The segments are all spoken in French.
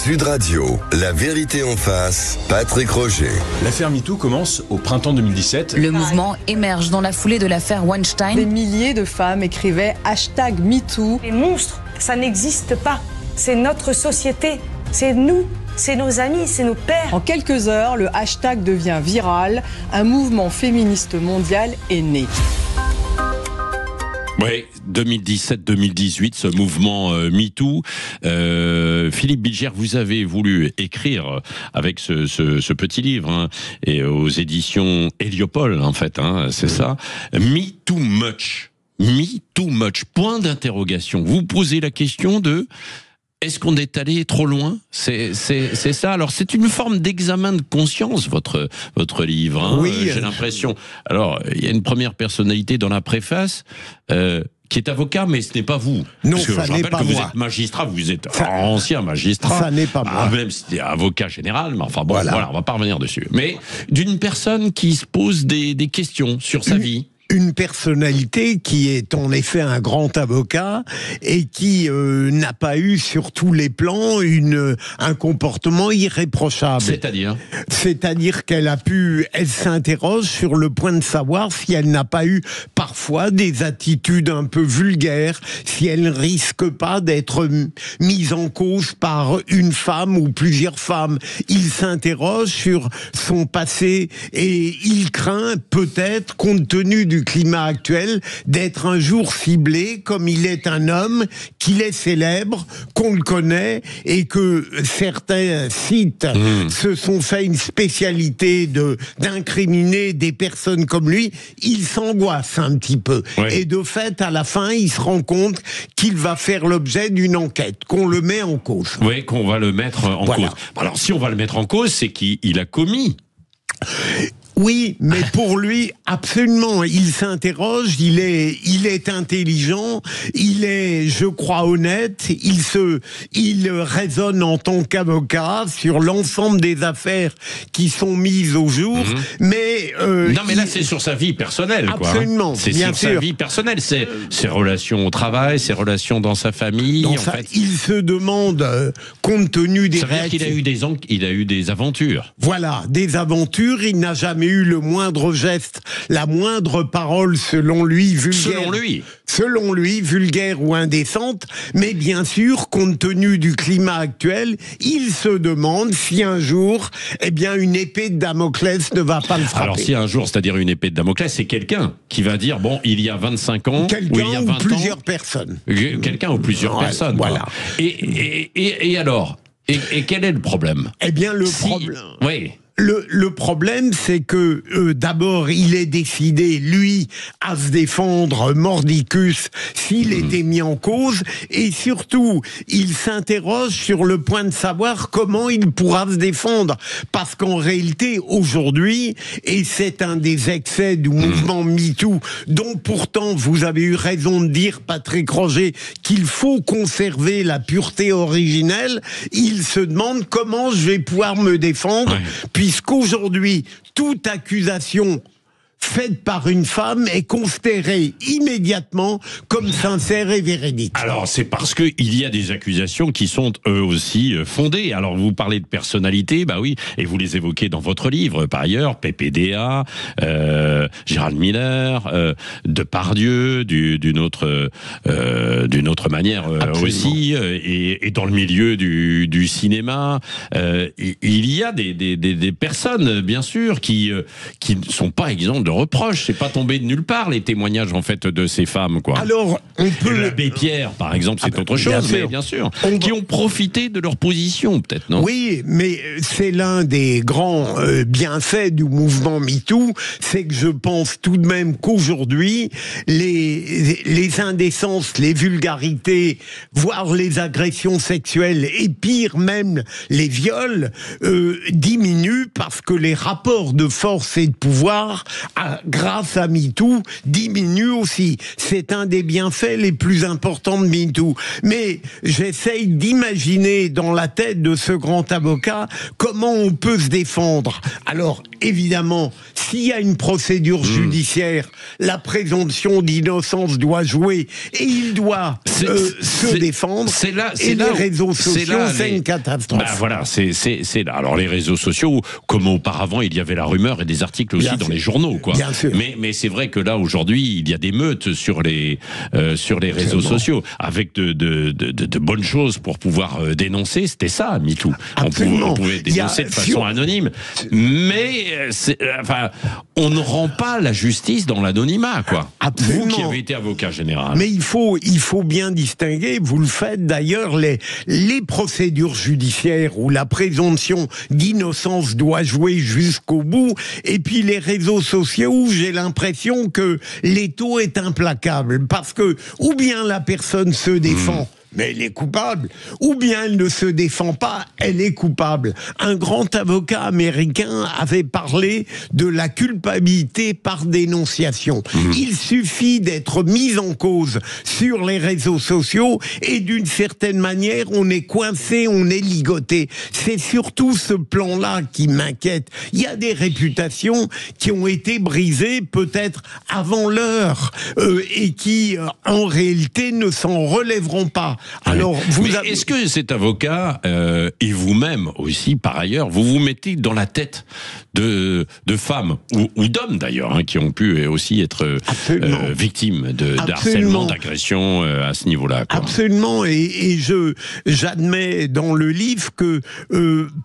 Sud Radio, la vérité en face, Patrick Roger. L'affaire MeToo commence au printemps 2017. Le mouvement émerge dans la foulée de l'affaire Weinstein. Des milliers de femmes écrivaient #MeToo. Les monstres, ça n'existe pas. C'est notre société, c'est nous, c'est nos amis, c'est nos pères. En quelques heures, le hashtag devient viral. Un mouvement féministe mondial est né. Oui, 2017-2018, ce mouvement MeToo. Philippe Bilger, vous avez voulu écrire avec ce petit livre, et aux éditions Héliopole, en fait, c'est ça. Me Too Much. Me Too Much. Point d'interrogation. Vous posez la question de... Est-ce qu'on est allé trop loin ? C'est ça. Alors, c'est une forme d'examen de conscience, votre livre. Oui. J'ai l'impression. Alors, il y a une première personnalité dans la préface qui est avocat, mais ce n'est pas vous. Non, parce que ça je n'est rappelle pas que vous moi. êtes magistrat, vous êtes ancien magistrat. Ça n'est pas moi. Même si c'était avocat général, mais enfin bon, voilà, on va pas revenir dessus. Mais d'une personne qui se pose des questions sur sa vie. Une personnalité qui est en effet un grand avocat et qui n'a pas eu sur tous les plans un comportement irréprochable. C'est-à-dire qu'elle s'interroge sur le point de savoir si elle n'a pas eu parfois des attitudes un peu vulgaires, si elle ne risque pas d'être mise en cause par une femme ou plusieurs femmes. Il s'interroge sur son passé et il craint peut-être, compte tenu du climat actuel, d'être un jour ciblé, comme il est un homme, qu'il est célèbre, qu'on le connaît, et que certains sites se sont fait une spécialité d'incriminer des personnes comme lui. Il s'angoisse un petit peu. Oui. Et de fait, à la fin, il se rend compte qu'il va faire l'objet d'une enquête, qu'on le met en cause. Oui, qu'on va le mettre en cause. Alors, si on va le mettre en cause, c'est qu'il a commis. Oui, mais pour lui, absolument, il s'interroge, il est intelligent, il est, je crois, honnête, il raisonne en tant qu'avocat sur l'ensemble des affaires qui sont mises au jour, mais... non, mais là, c'est sur sa vie personnelle, quoi. Absolument, c'est bien sur sûr. Sa vie personnelle, c'est ses relations au travail, ses relations dans sa famille, en fait. Il se demande, compte tenu des réactions... Ça veut dire qu'il a eu des aventures. Voilà, des aventures, il n'a jamais eu le moindre geste, la moindre parole selon lui vulgaire. Selon lui, vulgaire ou indécente, mais bien sûr, compte tenu du climat actuel, il se demande si un jour, une épée de Damoclès ne va pas le frapper. Alors si un jour, c'est-à-dire une épée de Damoclès, c'est quelqu'un qui va dire, bon, il y a 25 ans, ou il y a 20 ans... plusieurs personnes. Quelqu'un ou plusieurs personnes. Voilà. Et alors, et quel est le problème ? Problème... Oui. Le problème, c'est que d'abord, il est décidé, lui, à se défendre mordicus s'il était mis en cause, et surtout, il s'interroge sur le point de savoir comment il pourra se défendre, parce qu'en réalité, aujourd'hui, et c'est un des excès du mouvement MeToo, dont pourtant vous avez eu raison de dire, Patrick Roger, qu'il faut conserver la pureté originelle, il se demande comment je vais pouvoir me défendre, puisqu'aujourd'hui, toute accusation faite par une femme est considérée immédiatement comme sincère et véridique. Alors, c'est parce qu'il y a des accusations qui sont eux aussi fondées. Alors, vous parlez de personnalité, bah oui, et vous les évoquez dans votre livre, par ailleurs, PPDA, Gérald Miller, Depardieu, d'une autre manière aussi, et dans le milieu du cinéma, il y a des personnes, bien sûr, qui ne sont pas exemples de reproches. C'est pas tombé de nulle part, les témoignages, en fait, de ces femmes, quoi. Alors, on peut... L'abbé Pierre, par exemple, c'est autre chose, mais bien sûr. Qui ont profité de leur position, peut-être, non ? Oui, mais c'est l'un des grands bienfaits du mouvement MeToo, c'est que je pense tout de même qu'aujourd'hui, les indécences, les vulgarités, voire les agressions sexuelles, et pire même, les viols, diminuent parce que les rapports de force et de pouvoir grâce à MeToo, diminue aussi. C'est un des bienfaits les plus importants de MeToo. Mais j'essaye d'imaginer dans la tête de ce grand avocat comment on peut se défendre. Alors, évidemment, s'il y a une procédure judiciaire, la présomption d'innocence doit jouer et il doit se défendre. Les réseaux sociaux, c'est une catastrophe. Bah voilà, c'est là. Alors les réseaux sociaux, comme auparavant, il y avait la rumeur et des articles aussi dans les journaux, quoi. Bien sûr. Mais c'est vrai que là aujourd'hui, il y a des meutes sur les réseaux sociaux, avec de bonnes choses pour pouvoir dénoncer. C'était ça, MeToo. On pouvait dénoncer de façon anonyme, mais on ne rend pas la justice dans l'anonymat, quoi. Absolument. Vous qui avez été avocat général. Mais il faut bien distinguer, vous le faites d'ailleurs, les procédures judiciaires où la présomption d'innocence doit jouer jusqu'au bout, et puis les réseaux sociaux où j'ai l'impression que l'étau est implacable, parce que ou bien la personne se défend, mais elle est coupable, ou bien elle ne se défend pas, elle est coupable. Un grand avocat américain avait parlé de la culpabilité par dénonciation. Il suffit d'être mis en cause sur les réseaux sociaux et d'une certaine manière, on est coincé, on est ligoté. C'est surtout ce plan-là qui m'inquiète. Il y a des réputations qui ont été brisées peut-être avant l'heure et qui, en réalité, ne s'en relèveront pas. Alors, est-ce que cet avocat et vous-même aussi, par ailleurs, vous vous mettez dans la tête de femmes ou d'hommes d'ailleurs, qui ont pu aussi être victimes de harcèlement, d'agression à ce niveau-là, quoi. Absolument, et j'admets dans le livre que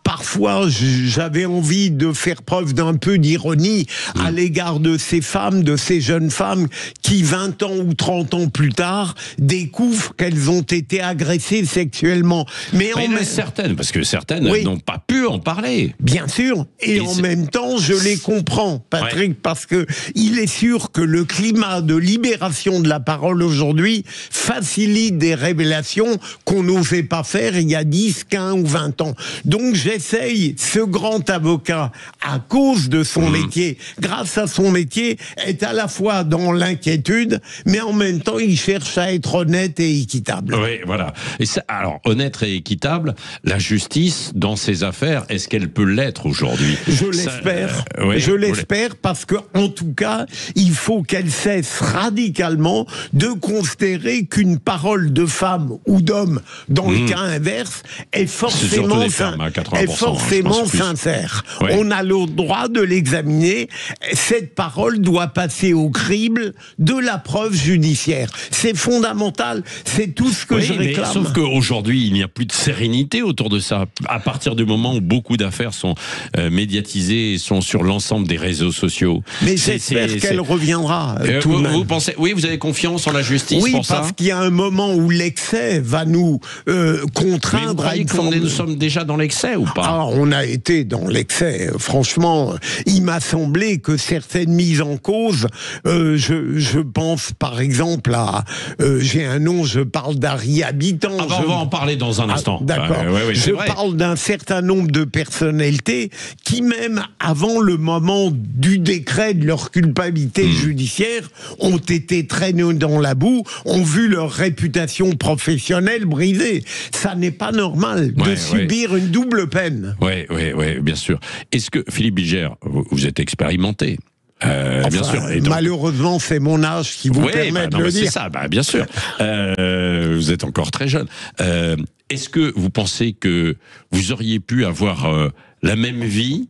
parfois j'avais envie de faire preuve d'un peu d'ironie à l'égard de ces femmes, de ces jeunes femmes qui 20 ans ou 30 ans plus tard découvrent qu'elles ont été agressées sexuellement. Mais certaines, parce que certaines n'ont pas pu en parler. Bien sûr, et en même temps, je les comprends, Patrick, parce que il est sûr que le climat de libération de la parole aujourd'hui facilite des révélations qu'on n'osait pas faire il y a 10, 15 ou 20 ans. Donc j'essaye, ce grand avocat, à cause de son métier, grâce à son métier, est à la fois dans l'inquiétude, mais en même temps, il cherche à être honnête et équitable. Oui, voilà. Et ça, alors, honnête et équitable, la justice, dans ces affaires, est-ce qu'elle peut l'être aujourd'hui ? Je l'espère. Je l'espère parce que, en tout cas, il faut qu'elle cesse radicalement de considérer qu'une parole de femme ou d'homme, dans le cas inverse, est forcément sincère. Ouais. On a le droit de l'examiner. Cette parole doit passer au crible de la preuve judiciaire. C'est fondamental. C'est tout ce que je réclame. Sauf qu'aujourd'hui, il n'y a plus de sérénité autour de ça. À partir du moment où beaucoup d'affaires sont médiatisées et sont sur l'ensemble des réseaux sociaux. Mais j'espère qu'elle reviendra. Tout de même. Vous pensez, vous avez confiance en la justice pour ça ? Oui, parce qu'il y a un moment où l'excès va nous contraindre. Mais vous croyez que nous sommes déjà dans l'excès ou pas ? Ah, on a été dans l'excès. Franchement, il m'a semblé que certaines mises en cause, je pense par exemple à, j'ai un nom, je parle d'Harry Habitant. On va en parler dans un instant. D'accord. Je parle d'un certain nombre de personnalités qui, même avant le moment du décret de leur culpabilité judiciaire, ont été traînés dans la boue, ont vu leur réputation professionnelle brisée. Ça n'est pas normal de subir une double peine. Oui, bien sûr. Est-ce que, Philippe Bilger, vous êtes expérimenté ? Bien sûr. Et donc, malheureusement, c'est mon âge qui vous permet de le dire. C'est ça, bien sûr. Vous êtes encore très jeune. Est-ce que vous pensez que vous auriez pu avoir la même vie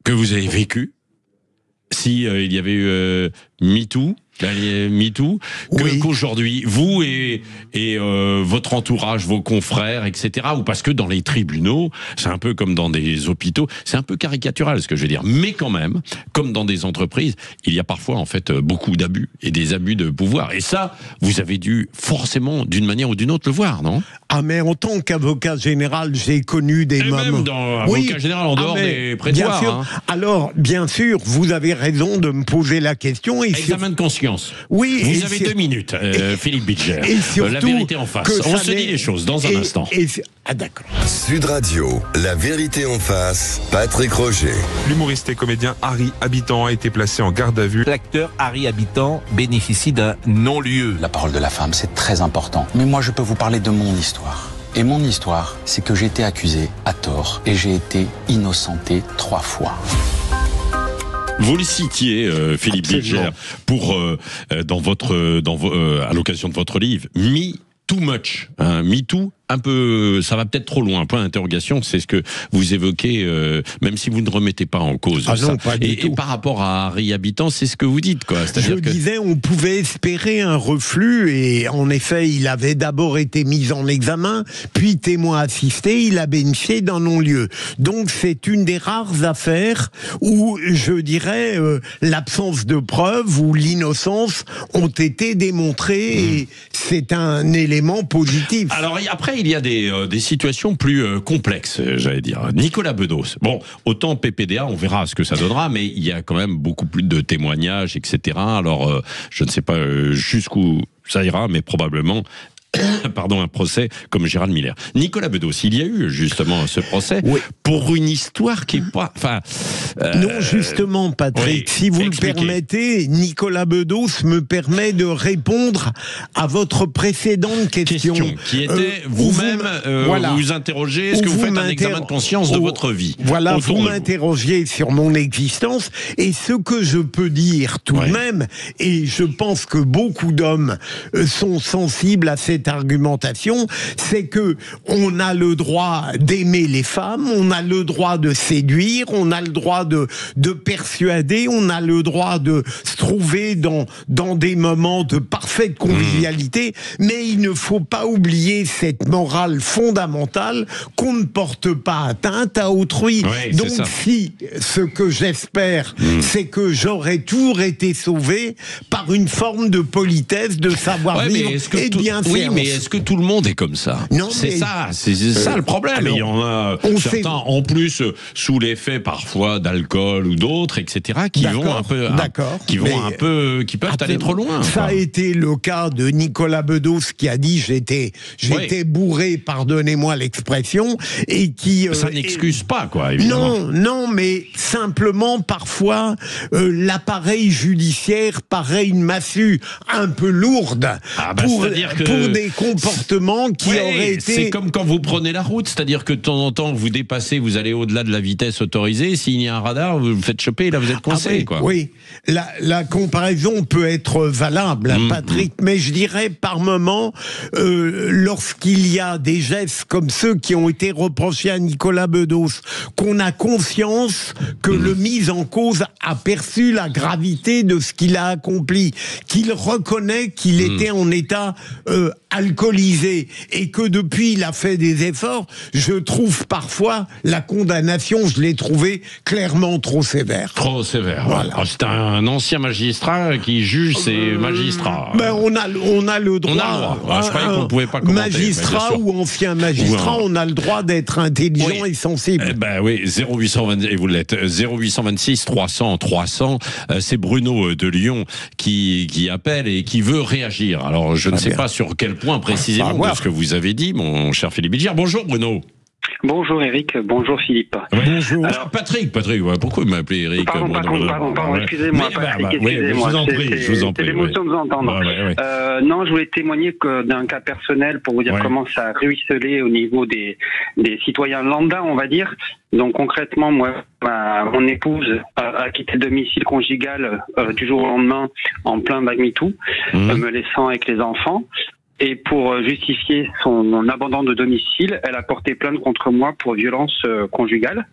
que vous avez vécue si il y avait eu MeToo, qu'aujourd'hui, vous et votre entourage, vos confrères, etc., ou parce que dans les tribunaux, c'est un peu comme dans des hôpitaux, c'est un peu caricatural ce que je veux dire, mais quand même, comme dans des entreprises, il y a parfois en fait beaucoup d'abus et des abus de pouvoir. Et ça, vous avez dû forcément, d'une manière ou d'une autre, le voir, non ? Ah, mais en tant qu'avocat général, j'ai connu des moments... Même dans avocat général, en dehors des prétoires. Bien sûr. Alors, bien sûr, vous avez raison de me poser la question. Examen de conscience. Oui. Vous avez 2 minutes, Philippe Bilger. La vérité en face. On se dit les choses dans un instant. Ah, d'accord. Sud Radio, la vérité en face, Patrick Roger. L'humoriste et comédien Harry Habitant a été placé en garde à vue. L'acteur Harry Habitant bénéficie d'un non-lieu. La parole de la femme, c'est très important. Mais moi, je peux vous parler de mon histoire. Et mon histoire, c'est que j'ai été accusé à tort et j'ai été innocenté 3 fois. Vous le citiez, Philippe Bilger, pour à l'occasion de votre livre, Me Too Much, Me Too. Un peu, ça va peut-être trop loin. Point d'interrogation, c'est ce que vous évoquez, même si vous ne remettez pas en cause ça. Non, pas du tout. Et par rapport à Harry Habitant, c'est ce que vous dites, quoi. Je disais, on pouvait espérer un reflux, et en effet, il avait d'abord été mis en examen, puis témoin assisté, il a bénéficié d'un non-lieu. Donc c'est une des rares affaires où, je dirais, l'absence de preuves ou l'innocence ont été démontrées, et c'est un élément positif. Alors après, il y a des situations plus complexes, j'allais dire. Nicolas Bedos. Bon, autant PPDA, on verra ce que ça donnera, mais il y a quand même beaucoup plus de témoignages, etc. Alors, je ne sais pas jusqu'où ça ira, mais probablement... Pardon, un procès comme Gérald Miller. Nicolas Bedos, il y a eu justement ce procès pour une histoire qui est pas... Non, justement, Patrick, si vous le permettez, Nicolas Bedos me permet de répondre à votre précédente question. Qui était, vous-même, vous interrogez, est-ce que vous faites un examen de conscience de votre vie? Voilà, vous m'interrogez sur mon existence, et ce que je peux dire tout de même, et je pense que beaucoup d'hommes sont sensibles à cette argumentation, c'est que on a le droit d'aimer les femmes, on a le droit de séduire, on a le droit de persuader, on a le droit de se trouver dans des moments de parfaite convivialité, mais il ne faut pas oublier cette morale fondamentale qu'on ne porte pas atteinte à autrui. Donc si ce que j'espère, c'est que j'aurais toujours été sauvé par une forme de politesse, de savoir-vivre et de bienfaisance. Mais est-ce que tout le monde est comme ça? Non, c'est ça le problème. Alors, il y en a certains, en plus, sous l'effet parfois d'alcool ou d'autres, etc., qui vont un peu, qui peuvent aller trop loin. Ça a été le cas de Nicolas Bedos qui a dit j'étais bourré, pardonnez-moi l'expression, et qui ça n'excuse pas, quoi. Évidemment. Non, mais simplement parfois l'appareil judiciaire paraît une massue un peu lourde pour des comportements qui auraient été... C'est comme quand vous prenez la route, c'est-à-dire que de temps en temps vous dépassez, vous allez au-delà de la vitesse autorisée, s'il y a un radar, vous vous faites choper, là vous êtes coincé. Oui, la comparaison peut être valable, Patrick, mais je dirais par moment, lorsqu'il y a des gestes comme ceux qui ont été reprochés à Nicolas Bedos, qu'on a conscience que le mis en cause a perçu la gravité de ce qu'il a accompli, qu'il reconnaît qu'il était en état alcoolisé, et que depuis il a fait des efforts, je trouve parfois la condamnation, je l'ai trouvée clairement trop sévère. Trop sévère, voilà. C'est un ancien magistrat qui juge ses magistrats. Ben on a le droit. Je croyais qu'on pouvait pas commenter. Magistrat ou ancien magistrat, on a le droit d'être intelligent et sensible. Ben oui, 0820, et vous l'êtes, 0826 300 300, c'est Bruno de Lyon qui appelle et qui veut réagir. Alors je ne sais pas sur quel point précisément de ce que vous avez dit, mon cher Philippe Bilger. Bonjour Bruno. Bonjour Eric, bonjour Philippe. Bonjour. Alors, Patrick, pourquoi vous m'appelez Eric? Pardon, excusez-moi Patrick, excusez-moi. Je vous en prie. C'est l'émotion de vous entendre. Non, je voulais témoigner d'un cas personnel pour vous dire comment ça a ruisselé au niveau des citoyens lambda, on va dire. Donc concrètement, moi, mon épouse a quitté le domicile conjugal du jour au lendemain en plein MeToo, me laissant avec les enfants. Et pour justifier son abandon de domicile, elle a porté plainte contre moi pour violence conjugale.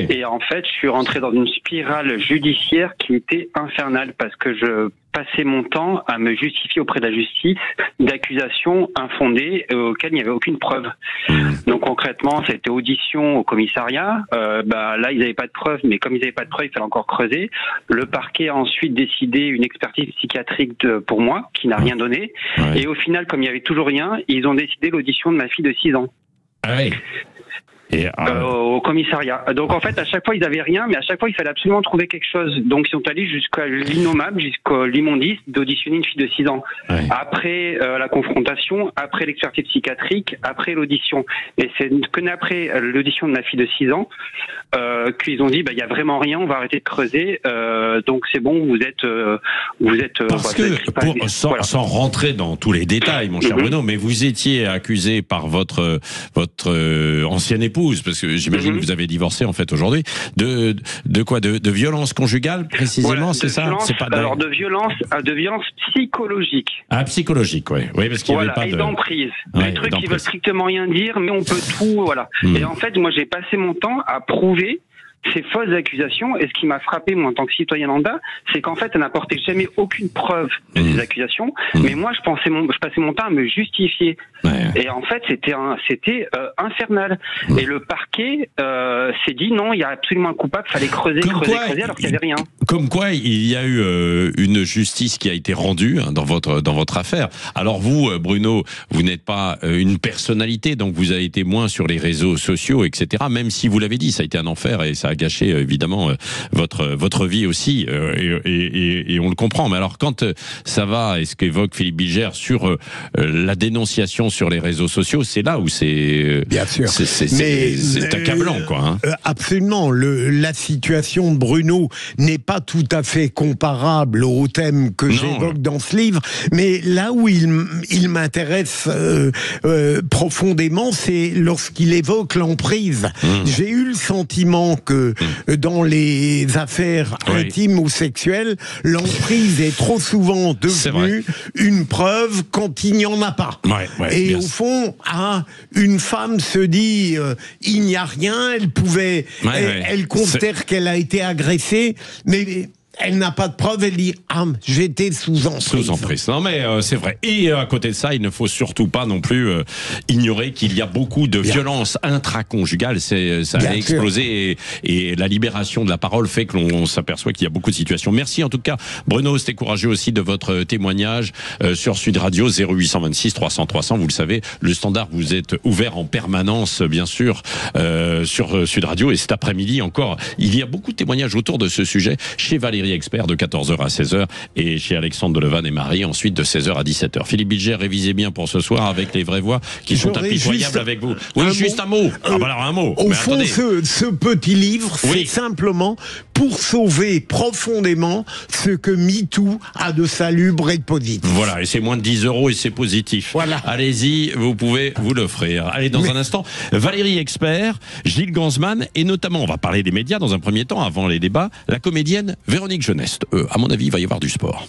Et en fait, je suis rentré dans une spirale judiciaire qui était infernale parce que je passais mon temps à me justifier auprès de la justice d'accusations infondées auxquelles il n'y avait aucune preuve. Donc concrètement, ça a été audition au commissariat. Là, ils n'avaient pas de preuves, mais comme ils n'avaient pas de preuves, il fallait encore creuser. Le parquet a ensuite décidé une expertise psychiatrique pour moi, qui n'a rien donné. Et au final, comme il n'y avait toujours rien, ils ont décidé l'audition de ma fille de 6 ans. au commissariat. Donc en fait, à chaque fois, ils n'avaient rien, mais à chaque fois, il fallait absolument trouver quelque chose. Donc ils sont allés jusqu'à l'innommable, jusqu'à l'immondice, d'auditionner une fille de 6 ans. Ouais. Après la confrontation, après l'expertise psychiatrique, après l'audition. Et c'est que après l'audition de ma fille de 6 ans qu'ils ont dit, il y a vraiment rien, on va arrêter de creuser. Donc c'est bon, vous êtes. Parce que sans rentrer dans tous les détails, mon cher Bruno, mais vous étiez accusé par votre ancienne épouse, parce que j'imagine que vous avez divorcé en fait aujourd'hui, de quoi, de violence conjugale précisément, c'est ça? C'est pas alors de violence psychologique. Ah, psychologique, oui, parce qu'il y avait pas et d'emprise. Des trucs qui veulent strictement rien dire, mais on peut tout, voilà. Et en fait, moi, j'ai passé mon temps à prouver ces fausses accusations, et ce qui m'a frappé, moi, en tant que citoyen lambda, c'est qu'en fait, elle n'apportait jamais aucune preuve de ces accusations, mais moi, je passais mon temps à me justifier. Et en fait, c'était infernal. Et le parquet s'est dit, non, il y a absolument un coupable, fallait creuser, alors qu'il n'y avait rien. Comme quoi, il y a eu une justice qui a été rendue dans votre affaire. Alors vous, Bruno, vous n'êtes pas une personnalité, donc vous avez été moins sur les réseaux sociaux, etc. Même si vous l'avez dit, ça a été un enfer et ça a gâché évidemment votre vie aussi, et on le comprend. Mais alors quand ça va, et ce qu'évoque Philippe Bilger sur la dénonciation sur les réseaux sociaux, c'est là où c'est bien sûr, c'est accablant, quoi. Hein. Absolument. La situation de Bruno n'est pas tout à fait comparable au thème que j'évoque dans ce livre, mais là où il m'intéresse profondément, c'est lorsqu'il évoque l'emprise. J'ai eu le sentiment que dans les affaires intimes ou sexuelles, l'emprise est trop souvent devenue une preuve quand il n'y en a pas. Et au fond, une femme se dit il n'y a rien, elle considère qu'elle a été agressée, mais elle n'a pas de preuve, elle dit j'étais sous emprise. Non mais c'est vrai. Et à côté de ça, il ne faut surtout pas non plus ignorer qu'il y a beaucoup de violences intraconjugales. Ça a explosé et la libération de la parole fait que l'on s'aperçoit qu'il y a beaucoup de situations. Merci en tout cas, Bruno, c'était courageux aussi de votre témoignage sur Sud Radio 0826 300 300. Vous le savez, le standard, vous êtes ouvert en permanence, bien sûr, sur Sud Radio. Et cet après-midi encore, il y a beaucoup de témoignages autour de ce sujet chez Valérie Expert de 14h à 16h et chez Alexandre Delevanne et Marie ensuite de 16h à 17h. Philippe Bilger, révisez bien pour ce soir avec les vraies voix qui sont impitoyables avec vous. Oui, juste un mot. Alors un mot. Au fond, ce petit livre, c'est simplement pour sauver profondément ce que MeToo a de salubre et de positif. Voilà, et c'est moins de 10 € et c'est positif. Voilà. Allez-y, vous pouvez vous l'offrir. Allez, dans un instant, Valérie Expert, Gilles Gansman et notamment, on va parler des médias dans un premier temps, avant les débats, la comédienne Véronique Jeunesse. À mon avis, il va y avoir du sport.